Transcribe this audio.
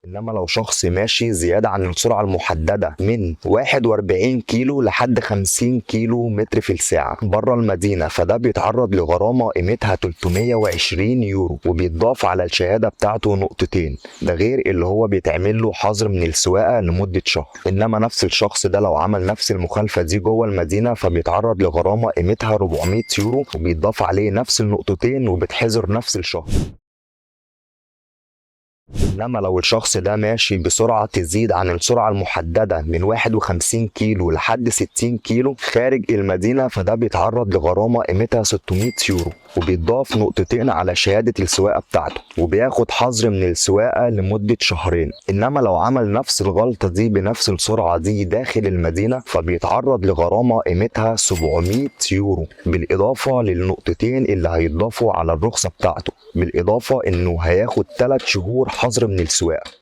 انما لو شخص ماشي زيادة عن السرعة المحددة من 41 كيلو لحد 50 كيلو متر في الساعة بره المدينة، فده بيتعرض لغرامة قيمتها 320 يورو، وبيتضاف على الشهادة بتاعته نقطتين، ده غير اللي هو بيتعمل له حظر من السواقة لمدة شهر. انما نفس الشخص ده لو عمل نفس المخالفة دي جوه المدينة فبيتعرض لغرامة قيمتها 400 يورو، وبيتضاف عليه نفس النقطتين وبتحظر نفس الشهر. انما لو الشخص ده ماشي بسرعة تزيد عن السرعة المحددة من 51 كيلو لحد 60 كيلو خارج المدينة، فده بيتعرض لغرامة قيمتها 600 يورو، وبيتضاف نقطتين على شهادة السواقة بتاعته، وبياخد حظر من السواقة لمدة شهرين. انما لو عمل نفس الغلطة دي بنفس السرعة دي داخل المدينة فبيتعرض لغرامة قيمتها 700 يورو، بالاضافة للنقطتين اللي هيتضافوا على الرخصة بتاعته، بالاضافة انه هياخد 3 شهور حظر من السواقة.